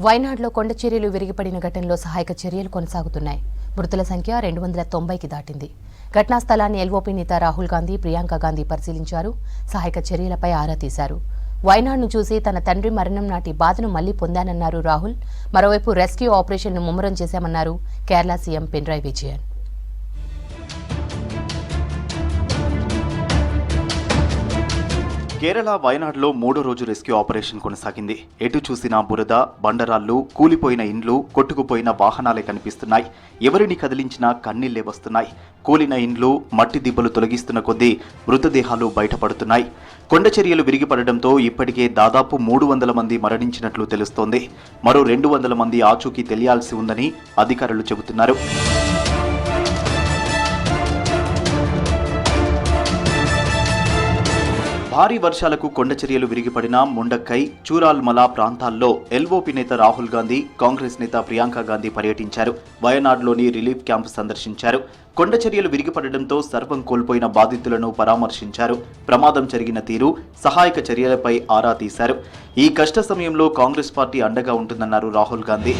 వైనాడ్లో కొండ చర్యలు విరిగిపడిన ఘటనలో సహాయక చర్యలు కొనసాగుతున్నాయి. మృతుల సంఖ్య 290కి దాటింది. ఘటనా స్థలాన్ని ఎల్ఓపీ నేత రాహుల్ గాంధీ, ప్రియాంక గాంధీ పరిశీలించారు. సహాయక చర్యలపై ఆరా తీశారు. వైనాడ్ను చూసి తన తండ్రి మరణం నాటి బాధను మళ్లీ పొందానన్నారు రాహుల్. మరోవైపు రెస్క్యూ ఆపరేషన్ను ముమ్మరం చేశామన్నారు కేరళ సీఎం పినరాయి విజయన్. కేరళ వయనాడ్లో మూడో రోజు రెస్క్యూ ఆపరేషన్ కొనసాగింది. ఎటు చూసినా బురద, బండరాళ్లు, కూలిపోయిన ఇండ్లు, కొట్టుకుపోయిన వాహనాలే కనిపిస్తున్నాయి. ఎవరిని కదిలించినా కన్నీళ్లే వస్తున్నాయి. కూలిన ఇండ్లు, మట్టి దిబ్బలు తొలగిస్తున్న కొద్దీ మృతదేహాలు బయటపడుతున్నాయి. కొండ చర్యలు విరిగిపడడంతో ఇప్పటికే దాదాపు 300 మంది మరణించినట్లు తెలుస్తోంది. మరో 200 మంది ఆచూకీ తెలియాల్సి ఉందని అధికారులు చెబుతున్నారు. భారీ వర్షాలకు కొండ చర్యలు విరిగిపడిన ముండక్కై, చూరాల్మల ప్రాంతాల్లో ఎల్ఓపీ నేత రాహుల్ గాంధీ, కాంగ్రెస్ నేత ప్రియాంక గాంధీ పర్యటించారు. వయనాడ్లోని రిలీఫ్ క్యాంపు సందర్శించారు. కొండ చర్యలు విరిగిపడడంతో సర్వం కోల్పోయిన బాధితులను పరామర్శించారు. ప్రమాదం జరిగిన తీరు, సహాయక చర్యలపై ఆరా తీశారు. ఈ కష్ట సమయంలో కాంగ్రెస్ పార్టీ అండగా ఉంటుందన్నారు రాహుల్ గాంధీ.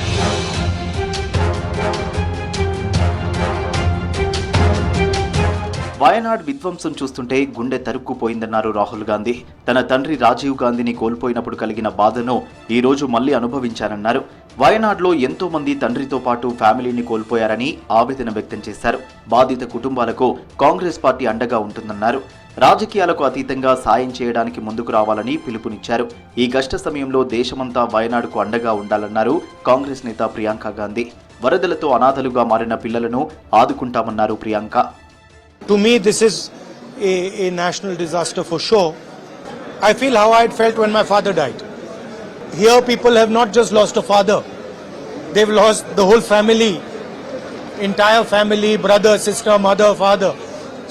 వయనాడ్ విధ్వంసం చూస్తుంటే గుండె తరుక్కుపోయిందన్నారు రాహుల్ గాంధీ. తన తండ్రి రాజీవ్ గాంధీని కోల్పోయినప్పుడు కలిగిన బాధను ఈ రోజు మళ్లీ అనుభవించానన్నారు. వయనాడ్లో ఎంతో మంది తండ్రితో పాటు ఫ్యామిలీని కోల్పోయారని ఆవేదన వ్యక్తం చేశారు. బాధిత కుటుంబాలకు కాంగ్రెస్ పార్టీ అండగా ఉంటుందన్నారు. రాజకీయాలకు అతీతంగా సాయం చేయడానికి ముందుకు రావాలని పిలుపునిచ్చారు. ఈ కష్ట సమయంలో దేశమంతా వయనాడుకు అండగా ఉండాలన్నారు కాంగ్రెస్ నేత ప్రియాంక గాంధీ. వరదలతో అనాథలుగా మారిన పిల్లలను ఆదుకుంటామన్నారు Priyanka. To me, this is a national disaster for sure. I feel how I had felt when my father died. Here people have not just lost a father, they've lost the whole family, entire family, brother, sister, mother, father.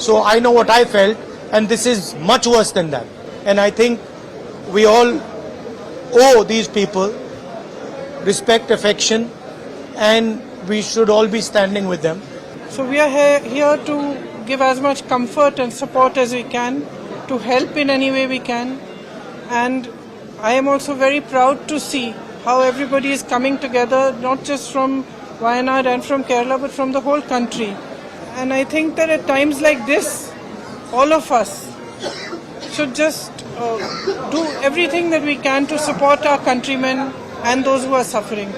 So I know what I felt, and this is much worse than that. And I think we all owe these people respect, affection, and we should all be standing with them. So we are here to give as much comfort and support as we can, to help in any way we can. And I am also very proud to see how everybody is coming together, not just from Wayanad and from Kerala, but from the whole country. And I think that at times like this, all of us should just do everything that we can to support our countrymen and those who are suffering.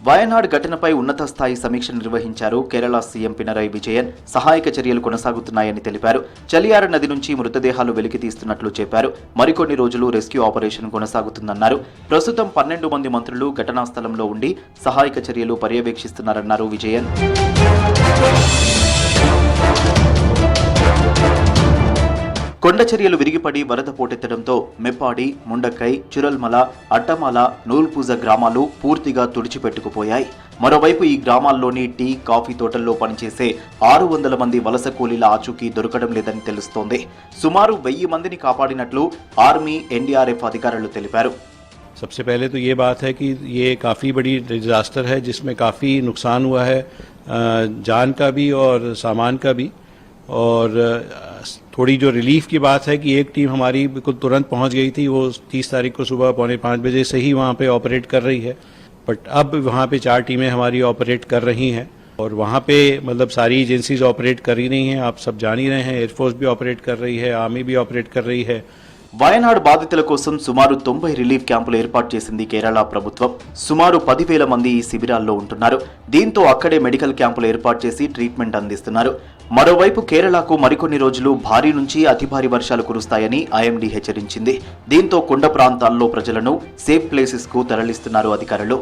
Wayanad ఘటనపై ఉన్నత స్థాయి సమీక్ష నిర్వహించారు Kerala CM Pinarayi Vijayan. సహాయక చర్యలు కొనసాగుతున్నాయని తెలిపారు. చలియార నది నుంచి మృతదేహాలు వెలికి తీస్తున్నట్లు చెప్పారు. మరికొన్ని రోజులు రెస్క్యూ ఆపరేషన్ కొనసాగుతుందన్నారు. ప్రస్తుతం 12 మంది మంత్రులు ఘటనా స్థలంలో ఉండి సహాయక చర్యలు పర్యవేక్షిస్తున్నారన్నారు విజయన్. కొండ చర్యలు విరిగిపడి వరద పోటెత్తడంతో మెప్పాడి, ముండక్కై, చురల్మల, అట్టమాల, నూల్పూజ గ్రామాలు పూర్తిగా తుడిచిపెట్టుకుపోయాయి. మరోవైపు ఈ గ్రామాల్లోని టీ, కాఫీ తోటల్లో పనిచేసే 600 మంది వలస కూలీల ఆచూకీ దొరకడం లేదని తెలుస్తోంది. సుమారు 1000 మందిని కాపాడినట్లు ఆర్మీ, ఎన్డీఆర్ఎఫ్ అధికారులు తెలిపారు. सबसे पहले तो ये बात है कि ये काफ़ी बड़ी डिजास्टर है जिसमें काफ़ी नुकसान हुआ है, जान का भी और सामान का भी. और थोड़ी जो रिलीफ की बात है कि एक टीम हमारी बिल्कुल तुरंत पहुंच गई थी. वो 30 तारीख को सुबह 4:45 बजे से ही वहाँ पे ऑपरेट कर रही है. बट अब वहाँ पे 4 टीमें हमारी ऑपरेट कर रही हैं और वहाँ पे मतलब सारी एजेंसीज ऑपरेट कर ही रही हैं. आप सब जान ही रहे हैं, एयरफोर्स भी ऑपरेट कर रही है, आर्मी भी ऑपरेट कर रही है. వయనాడ్ బాధితుల కోసం సుమారు 90 రిలీఫ్ క్యాంపులు ఏర్పాటు చేసింది కేరళ ప్రభుత్వం. సుమారు 10,000 మంది ఈ శిబిరాల్లో ఉంటున్నారు. దీంతో అక్కడే మెడికల్ క్యాంపులు ఏర్పాటు చేసి ట్రీట్మెంట్ అందిస్తున్నారు. మరోవైపు కేరళకు మరికొన్ని రోజులు భారీ నుంచి అతి భారీ వర్షాలు కురుస్తాయని ఐఎండీ హెచ్చరించింది. దీంతో కొండ ప్రాంతాల్లో ప్రజలను సేఫ్ ప్లేసెస్ కు తరలిస్తున్నారు అధికారులు.